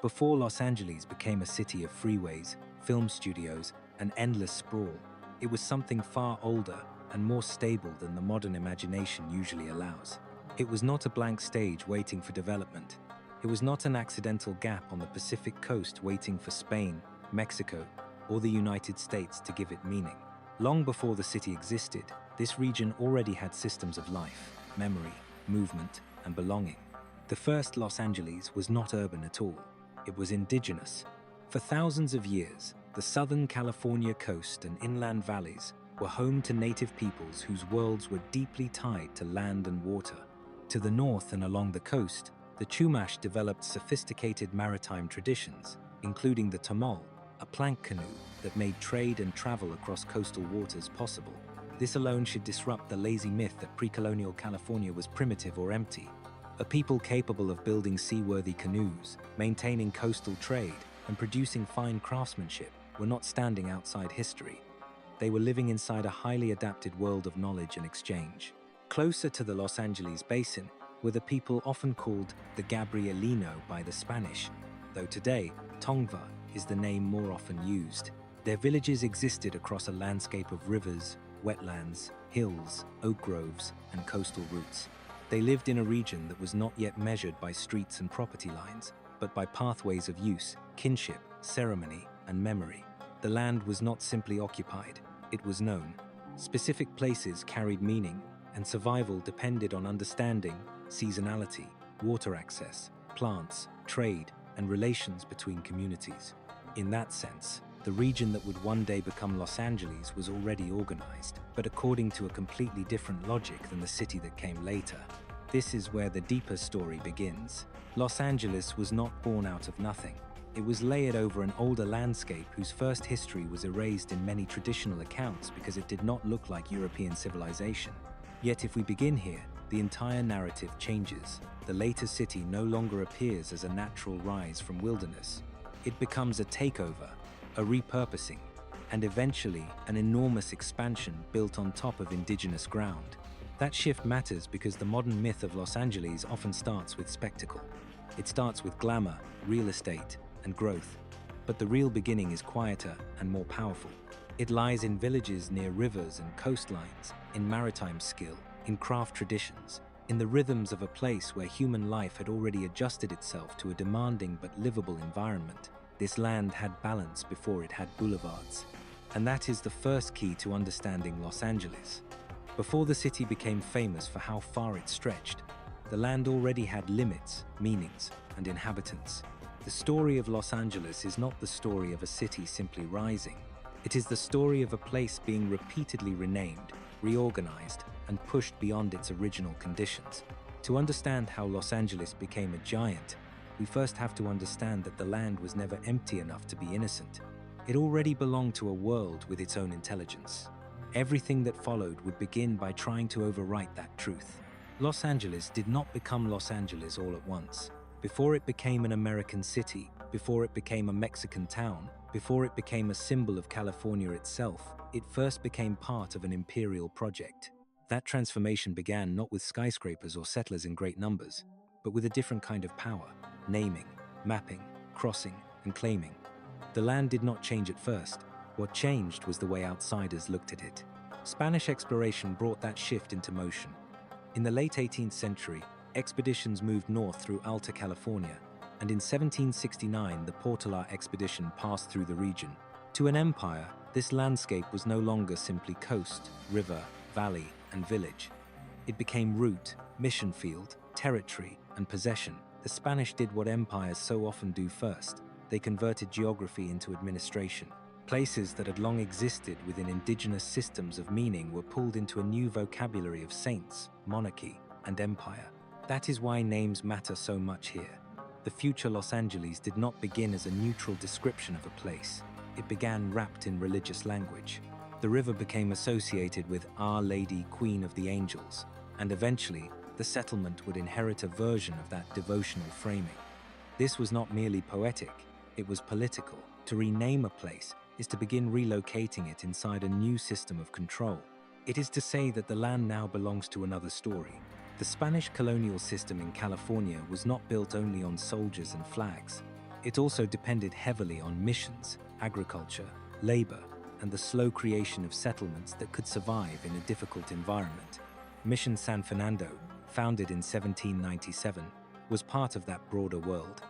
Before Los Angeles became a city of freeways, film studios, and endless sprawl, it was something far older and more stable than the modern imagination usually allows. It was not a blank stage waiting for development. It was not an accidental gap on the Pacific coast waiting for Spain, Mexico, or the United States to give it meaning. Long before the city existed, this region already had systems of life, memory, movement, and belonging. The first Los Angeles was not urban at all. It was indigenous. For thousands of years, the Southern California coast and inland valleys were home to native peoples whose worlds were deeply tied to land and water. To the north and along the coast, the Chumash developed sophisticated maritime traditions, including the tamal, a plank canoe that made trade and travel across coastal waters possible. This alone should disrupt the lazy myth that pre-colonial California was primitive or empty. A people capable of building seaworthy canoes, maintaining coastal trade, and producing fine craftsmanship were not standing outside history. They were living inside a highly adapted world of knowledge and exchange. Closer to the Los Angeles basin were the people often called the Gabrielino by the Spanish, though today, Tongva is the name more often used. Their villages existed across a landscape of rivers, wetlands, hills, oak groves, and coastal routes. They lived in a region that was not yet measured by streets and property lines, but by pathways of use, kinship, ceremony, and memory. The land was not simply occupied, it was known. Specific places carried meaning, and survival depended on understanding seasonality, water access, plants, trade, and relations between communities. In that sense, the region that would one day become Los Angeles was already organized, but according to a completely different logic than the city that came later. This is where the deeper story begins. Los Angeles was not born out of nothing. It was layered over an older landscape whose first history was erased in many traditional accounts because it did not look like European civilization. Yet if we begin here, the entire narrative changes. The later city no longer appears as a natural rise from wilderness. It becomes a takeover, a repurposing, and eventually an enormous expansion built on top of indigenous ground. That shift matters because the modern myth of Los Angeles often starts with spectacle. It starts with glamour, real estate, and growth. But the real beginning is quieter and more powerful. It lies in villages near rivers and coastlines, in maritime skill, in craft traditions, in the rhythms of a place where human life had already adjusted itself to a demanding but livable environment. This land had balance before it had boulevards. And that is the first key to understanding Los Angeles. Before the city became famous for how far it stretched, the land already had limits, meanings, and inhabitants. The story of Los Angeles is not the story of a city simply rising. It is the story of a place being repeatedly renamed, reorganized, and pushed beyond its original conditions. To understand how Los Angeles became a giant, we first have to understand that the land was never empty enough to be innocent. It already belonged to a world with its own intelligence. Everything that followed would begin by trying to overwrite that truth. Los Angeles did not become Los Angeles all at once. Before it became an American city, before it became a Mexican town, before it became a symbol of California itself, it first became part of an imperial project. That transformation began not with skyscrapers or settlers in great numbers, but with a different kind of power: naming, mapping, crossing, and claiming. The land did not change at first. What changed was the way outsiders looked at it. Spanish exploration brought that shift into motion. In the late 18th century, expeditions moved north through Alta California, and in 1769 the Portola expedition passed through the region. To an empire, this landscape was no longer simply coast, river, valley, and village. It became route, mission field, territory, and possession. The Spanish did what empires so often do first. They converted geography into administration. Places that had long existed within indigenous systems of meaning were pulled into a new vocabulary of saints, monarchy, and empire. That is why names matter so much here. The future Los Angeles did not begin as a neutral description of a place. It began wrapped in religious language. The river became associated with Our Lady, Queen of the Angels, and eventually, the settlement would inherit a version of that devotional framing. This was not merely poetic, it was political. To rename a place is to begin relocating it inside a new system of control. It is to say that the land now belongs to another story. The Spanish colonial system in California was not built only on soldiers and flags. It also depended heavily on missions, agriculture, labor, and the slow creation of settlements that could survive in a difficult environment. Mission San Fernando, founded in 1797, was part of that broader world.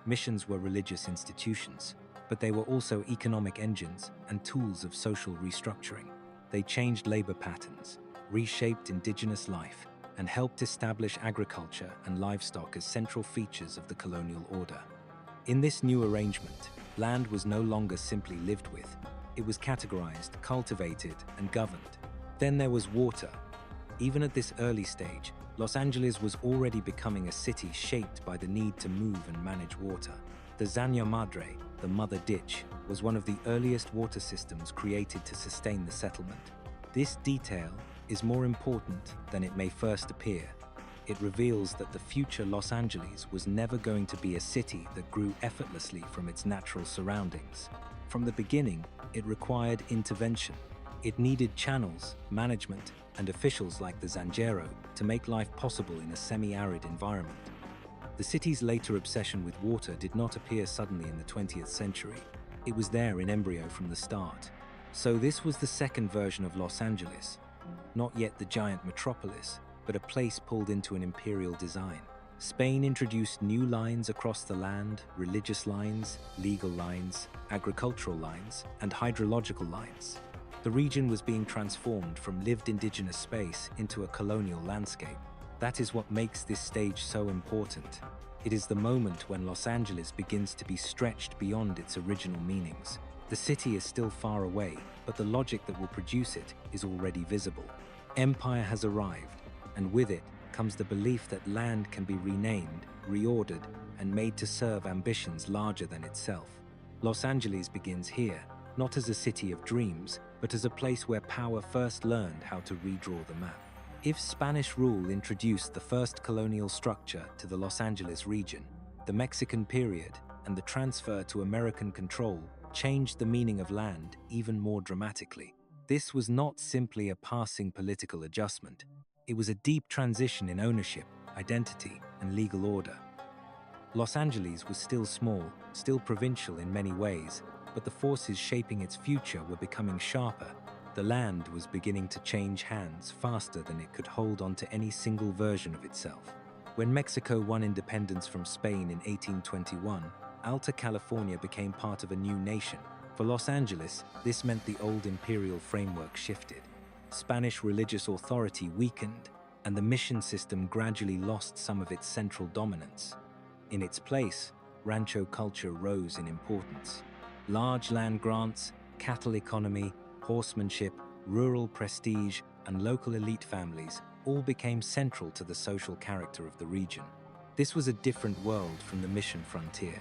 Missions were religious institutions, but they were also economic engines and tools of social restructuring. They changed labor patterns, reshaped indigenous life, and helped establish agriculture and livestock as central features of the colonial order. In this new arrangement, land was no longer simply lived with. It was categorized, cultivated, and governed. Then there was water. Even at this early stage, Los Angeles was already becoming a city shaped by the need to move and manage water. The Zaña Madre, the mother ditch, was one of the earliest water systems created to sustain the settlement. This detail is more important than it may first appear. It reveals that the future Los Angeles was never going to be a city that grew effortlessly from its natural surroundings. From the beginning, it required intervention. It needed channels, management, and officials like the Zanjero to make life possible in a semi-arid environment. The city's later obsession with water did not appear suddenly in the 20th century. It was there in embryo from the start. So this was the second version of Los Angeles. Not yet the giant metropolis, but a place pulled into an imperial design. Spain introduced new lines across the land, religious lines, legal lines, agricultural lines, and hydrological lines. The region was being transformed from lived indigenous space into a colonial landscape. That is what makes this stage so important. It is the moment when Los Angeles begins to be stretched beyond its original meanings. The city is still far away, but the logic that will produce it is already visible. Empire has arrived, and with it comes the belief that land can be renamed, reordered, and made to serve ambitions larger than itself. Los Angeles begins here, not as a city of dreams, but as a place where power first learned how to redraw the map. If Spanish rule introduced the first colonial structure to the Los Angeles region, the Mexican period and the transfer to American control changed the meaning of land even more dramatically. This was not simply a passing political adjustment. It was a deep transition in ownership, identity, and legal order. Los Angeles was still small, still provincial in many ways, but the forces shaping its future were becoming sharper. The land was beginning to change hands faster than it could hold on to any single version of itself. When Mexico won independence from Spain in 1821, Alta California became part of a new nation. For Los Angeles, this meant the old imperial framework shifted. Spanish religious authority weakened, and the mission system gradually lost some of its central dominance. In its place, rancho culture rose in importance. Large land grants, cattle economy, horsemanship, rural prestige, and local elite families all became central to the social character of the region. This was a different world from the mission frontier.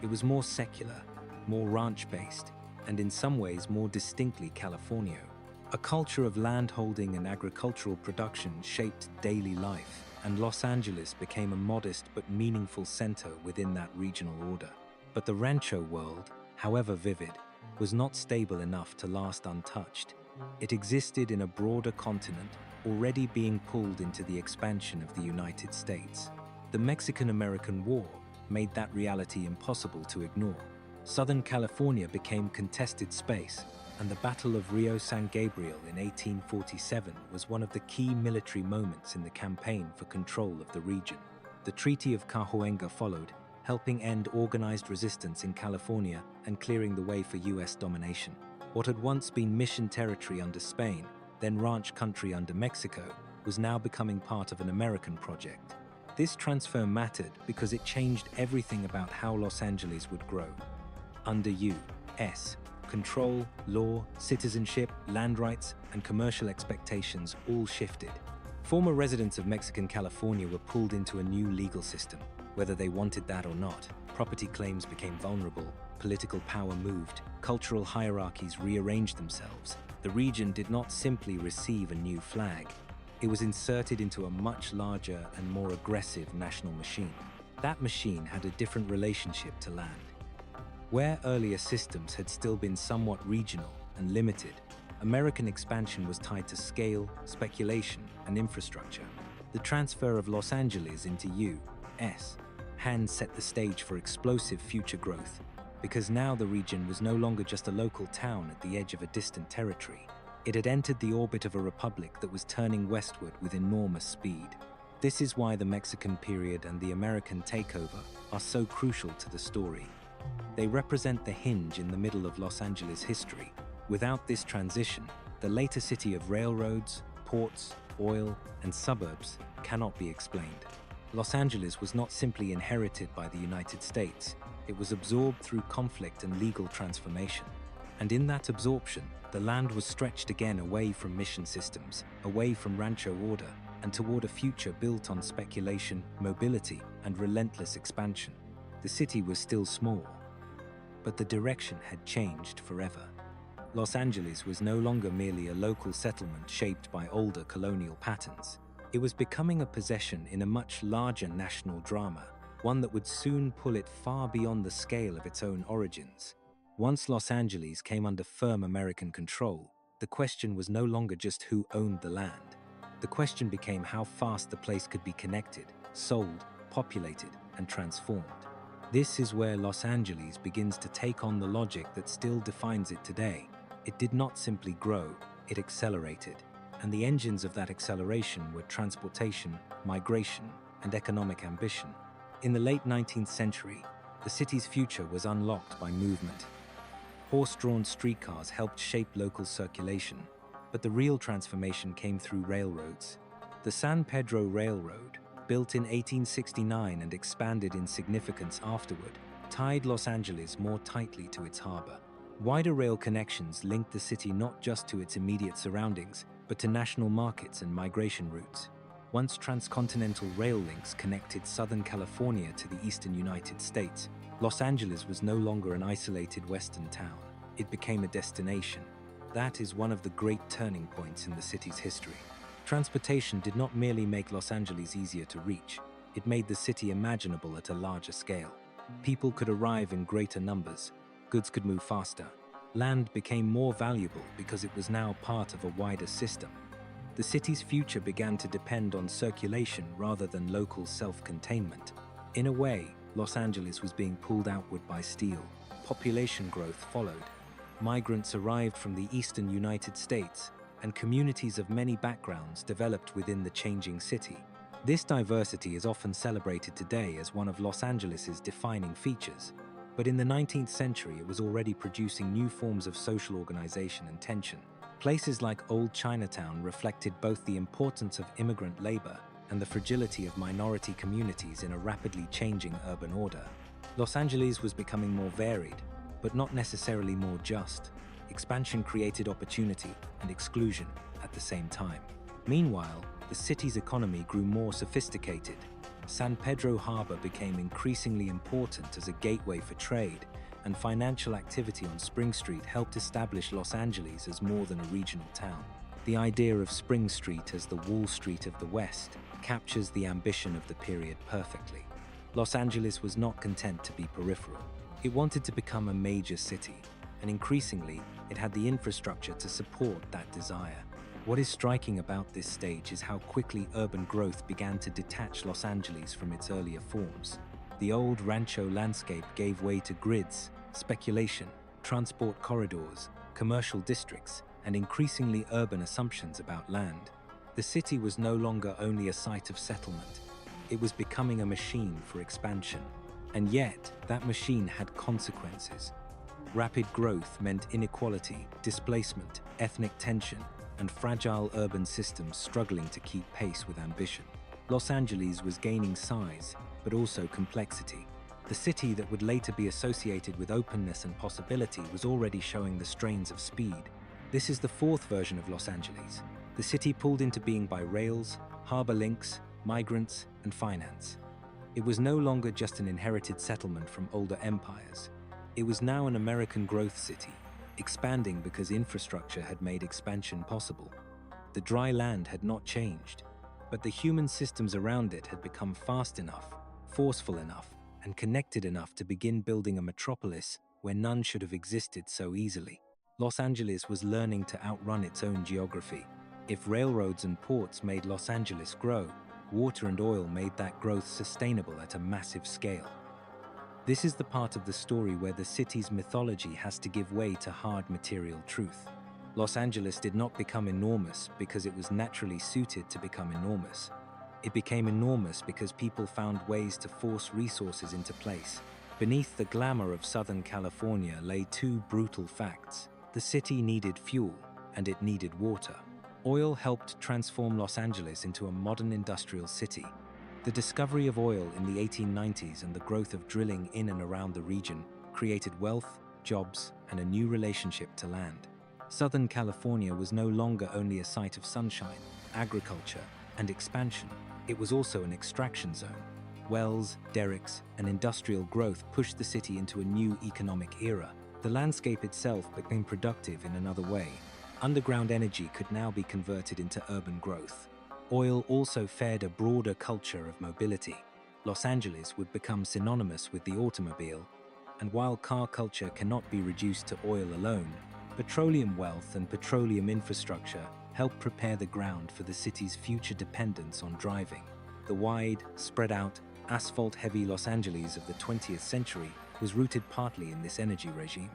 It was more secular, more ranch-based, and in some ways more distinctly Californio. A culture of landholding and agricultural production shaped daily life, and Los Angeles became a modest but meaningful center within that regional order. But the rancho world, however vivid, was not stable enough to last untouched. It existed in a broader continent, already being pulled into the expansion of the United States. The Mexican-American War made that reality impossible to ignore. Southern California became contested space, and the Battle of Rio San Gabriel in 1847 was one of the key military moments in the campaign for control of the region. The Treaty of Cahuenga followed, helping end organized resistance in California and clearing the way for US domination. What had once been mission territory under Spain, then ranch country under Mexico, was now becoming part of an American project. This transfer mattered because it changed everything about how Los Angeles would grow. Under U.S. control, law, citizenship, land rights, and commercial expectations all shifted. Former residents of Mexican California were pulled into a new legal system. Whether they wanted that or not, property claims became vulnerable, political power moved, cultural hierarchies rearranged themselves. The region did not simply receive a new flag. It was inserted into a much larger and more aggressive national machine. That machine had a different relationship to land. Where earlier systems had still been somewhat regional and limited, American expansion was tied to scale, speculation, and infrastructure. The transfer of Los Angeles into U.S. hand set the stage for explosive future growth, because now the region was no longer just a local town at the edge of a distant territory. It had entered the orbit of a republic that was turning westward with enormous speed. This is why the Mexican period and the American takeover are so crucial to the story. They represent the hinge in the middle of Los Angeles history. Without this transition, the later city of railroads, ports, oil, and suburbs cannot be explained. Los Angeles was not simply inherited by the United States, it was absorbed through conflict and legal transformation. And in that absorption, the land was stretched again away from mission systems, away from rancho order, and toward a future built on speculation, mobility, and relentless expansion. The city was still small, but the direction had changed forever. Los Angeles was no longer merely a local settlement shaped by older colonial patterns. It was becoming a possession in a much larger national drama, one that would soon pull it far beyond the scale of its own origins. Once Los Angeles came under firm American control, the question was no longer just who owned the land. The question became how fast the place could be connected, sold, populated, and transformed. This is where Los Angeles begins to take on the logic that still defines it today. It did not simply grow, it accelerated. And the engines of that acceleration were transportation, migration, and economic ambition. In the late 19th century, the city's future was unlocked by movement. Horse-drawn streetcars helped shape local circulation, but the real transformation came through railroads. The San Pedro Railroad, built in 1869 and expanded in significance afterward, tied Los Angeles more tightly to its harbor. Wider rail connections linked the city not just to its immediate surroundings, but to national markets and migration routes. Once transcontinental rail links connected Southern California to the eastern United States, Los Angeles was no longer an isolated western town. It became a destination. That is one of the great turning points in the city's history. Transportation did not merely make Los Angeles easier to reach, it made the city imaginable at a larger scale. People could arrive in greater numbers, goods could move faster. Land became more valuable because it was now part of a wider system. The city's future began to depend on circulation rather than local self-containment. In a way, Los Angeles was being pulled outward by steel. Population growth followed. Migrants arrived from the eastern United States, and communities of many backgrounds developed within the changing city. This diversity is often celebrated today as one of Los Angeles's defining features. But in the 19th century, it was already producing new forms of social organization and tension. Places like Old Chinatown reflected both the importance of immigrant labor and the fragility of minority communities in a rapidly changing urban order. Los Angeles was becoming more varied, but not necessarily more just. Expansion created opportunity and exclusion at the same time. Meanwhile, the city's economy grew more sophisticated. San Pedro Harbor became increasingly important as a gateway for trade, and financial activity on Spring Street helped establish Los Angeles as more than a regional town. The idea of Spring Street as the Wall Street of the West captures the ambition of the period perfectly. Los Angeles was not content to be peripheral. It wanted to become a major city, and increasingly, it had the infrastructure to support that desire. What is striking about this stage is how quickly urban growth began to detach Los Angeles from its earlier forms. The old rancho landscape gave way to grids, speculation, transport corridors, commercial districts, and increasingly urban assumptions about land. The city was no longer only a site of settlement. It was becoming a machine for expansion. And yet, that machine had consequences. Rapid growth meant inequality, displacement, ethnic tension, and fragile urban systems struggling to keep pace with ambition. Los Angeles was gaining size, but also complexity. The city that would later be associated with openness and possibility was already showing the strains of speed. This is the fourth version of Los Angeles. The city pulled into being by rails, harbor links, migrants, and finance. It was no longer just an inherited settlement from older empires. It was now an American growth city, expanding because infrastructure had made expansion possible. The dry land had not changed, but the human systems around it had become fast enough, forceful enough, and connected enough to begin building a metropolis where none should have existed so easily. Los Angeles was learning to outrun its own geography. If railroads and ports made Los Angeles grow, water and oil made that growth sustainable at a massive scale. This is the part of the story where the city's mythology has to give way to hard material truth. Los Angeles did not become enormous because it was naturally suited to become enormous. It became enormous because people found ways to force resources into place. Beneath the glamour of Southern California lay two brutal facts. The city needed fuel, and it needed water. Oil helped transform Los Angeles into a modern industrial city. The discovery of oil in the 1890s and the growth of drilling in and around the region created wealth, jobs, and a new relationship to land. Southern California was no longer only a site of sunshine, agriculture, and expansion. It was also an extraction zone. Wells, derricks, and industrial growth pushed the city into a new economic era. The landscape itself became productive in another way. Underground energy could now be converted into urban growth. Oil also fed a broader culture of mobility. Los Angeles would become synonymous with the automobile, and while car culture cannot be reduced to oil alone, petroleum wealth and petroleum infrastructure helped prepare the ground for the city's future dependence on driving. The wide, spread-out, asphalt-heavy Los Angeles of the 20th century was rooted partly in this energy regime.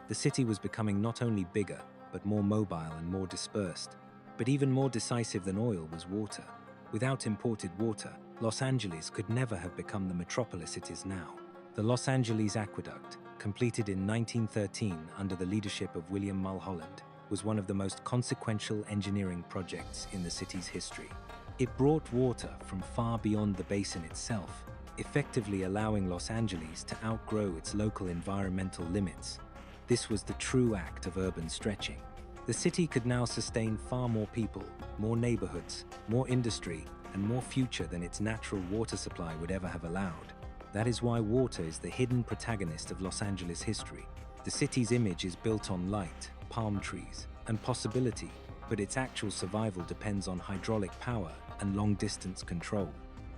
The city was becoming not only bigger, but more mobile and more dispersed. But even more decisive than oil was water. Without imported water, Los Angeles could never have become the metropolis it is now. The Los Angeles Aqueduct, completed in 1913 under the leadership of William Mulholland, was one of the most consequential engineering projects in the city's history. It brought water from far beyond the basin itself, effectively allowing Los Angeles to outgrow its local environmental limits. This was the true act of urban stretching. The city could now sustain far more people, more neighborhoods, more industry, and more future than its natural water supply would ever have allowed. That is why water is the hidden protagonist of Los Angeles history. The city's image is built on light, palm trees, and possibility, but its actual survival depends on hydraulic power and long-distance control.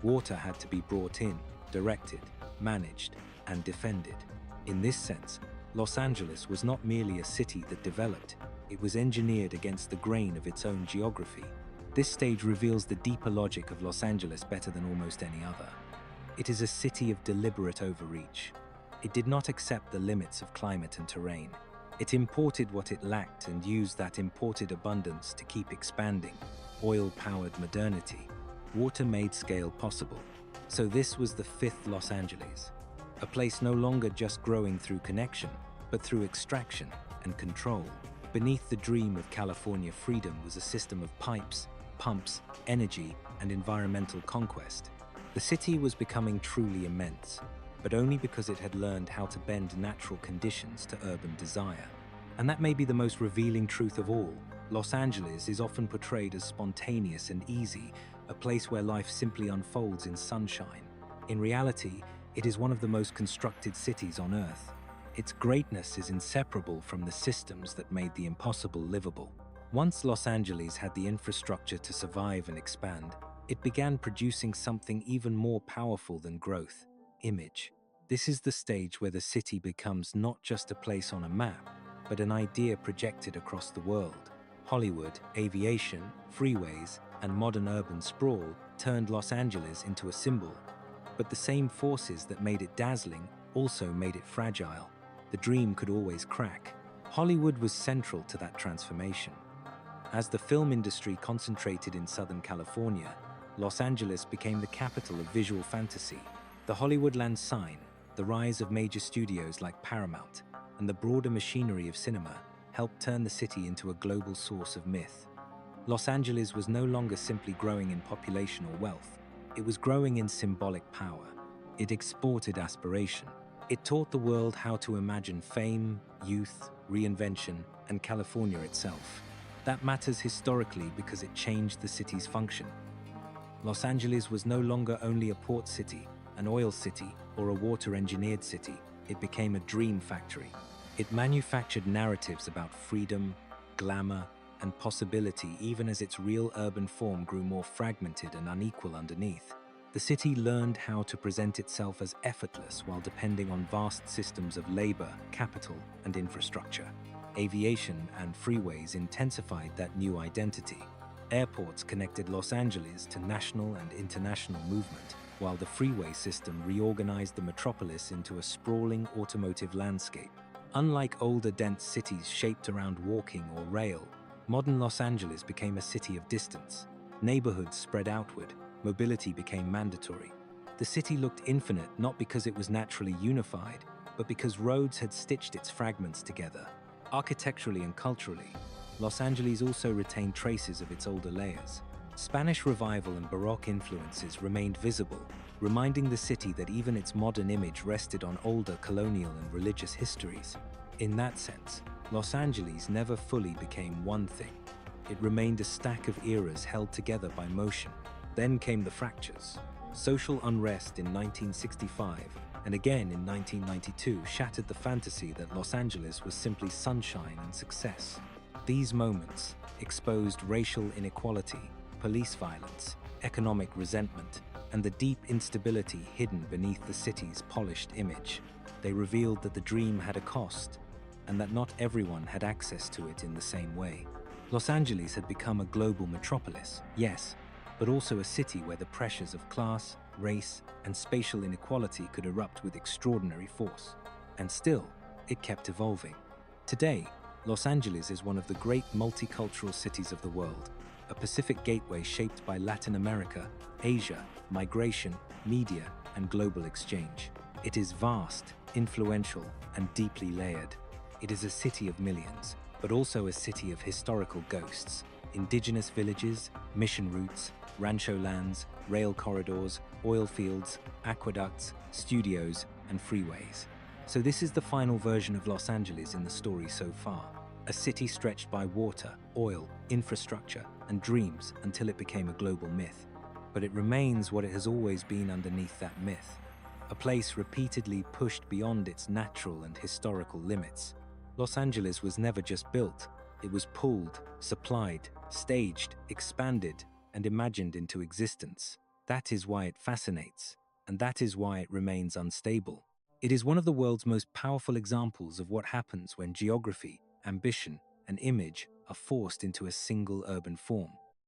Water had to be brought in, directed, managed, and defended. In this sense, Los Angeles was not merely a city that developed, it was engineered against the grain of its own geography. This stage reveals the deeper logic of Los Angeles better than almost any other. It is a city of deliberate overreach. It did not accept the limits of climate and terrain. It imported what it lacked and used that imported abundance to keep expanding. Oil-powered modernity. Water made scale possible. So this was the fifth Los Angeles. A place no longer just growing through connection, but through extraction and control. Beneath the dream of California freedom was a system of pipes, pumps, energy, and environmental conquest. The city was becoming truly immense, but only because it had learned how to bend natural conditions to urban desire. And that may be the most revealing truth of all. Los Angeles is often portrayed as spontaneous and easy, a place where life simply unfolds in sunshine. In reality, it is one of the most constructed cities on Earth. Its greatness is inseparable from the systems that made the impossible livable. Once Los Angeles had the infrastructure to survive and expand, it began producing something even more powerful than growth: image. This is the stage where the city becomes not just a place on a map, but an idea projected across the world. Hollywood, aviation, freeways, and modern urban sprawl turned Los Angeles into a symbol. But the same forces that made it dazzling also made it fragile. The dream could always crack. Hollywood was central to that transformation. As the film industry concentrated in Southern California, Los Angeles became the capital of visual fantasy. The Hollywoodland sign, the rise of major studios like Paramount, and the broader machinery of cinema helped turn the city into a global source of myth. Los Angeles was no longer simply growing in population or wealth. It was growing in symbolic power. It exported aspiration. It taught the world how to imagine fame, youth, reinvention, and California itself. That matters historically because it changed the city's function. Los Angeles was no longer only a port city, an oil city, or a water-engineered city. It became a dream factory. It manufactured narratives about freedom, glamour, and possibility even as its real urban form grew more fragmented and unequal underneath. The city learned how to present itself as effortless while depending on vast systems of labor, capital, and infrastructure. Aviation and freeways intensified that new identity. Airports connected Los Angeles to national and international movement, while the freeway system reorganized the metropolis into a sprawling automotive landscape. Unlike older dense cities shaped around walking or rail, modern Los Angeles became a city of distance. Neighborhoods spread outward, mobility became mandatory. The city looked infinite not because it was naturally unified, but because roads had stitched its fragments together. Architecturally and culturally, Los Angeles also retained traces of its older layers. Spanish Revival and Baroque influences remained visible, reminding the city that even its modern image rested on older colonial and religious histories. In that sense, Los Angeles never fully became one thing. It remained a stack of eras held together by motion. Then came the fractures. Social unrest in 1965 and again in 1992 shattered the fantasy that Los Angeles was simply sunshine and success. These moments exposed racial inequality, police violence, economic resentment, and the deep instability hidden beneath the city's polished image. They revealed that the dream had a cost, and that not everyone had access to it in the same way. Los Angeles had become a global metropolis, yes, but also a city where the pressures of class, race, and spatial inequality could erupt with extraordinary force. And still, it kept evolving. Today, Los Angeles is one of the great multicultural cities of the world, a Pacific gateway shaped by Latin America, Asia, migration, media, and global exchange. It is vast, influential, and deeply layered. It is a city of millions, but also a city of historical ghosts. Indigenous villages, mission routes, rancho lands, rail corridors, oil fields, aqueducts, studios, and freeways. So this is the final version of Los Angeles in the story so far. A city stretched by water, oil, infrastructure, and dreams until it became a global myth. But it remains what it has always been underneath that myth. A place repeatedly pushed beyond its natural and historical limits. Los Angeles was never just built. It was pulled, supplied, staged, expanded, and imagined into existence. That is why it fascinates, and that is why it remains unstable. It is one of the world's most powerful examples of what happens when geography, ambition, and image are forced into a single urban form.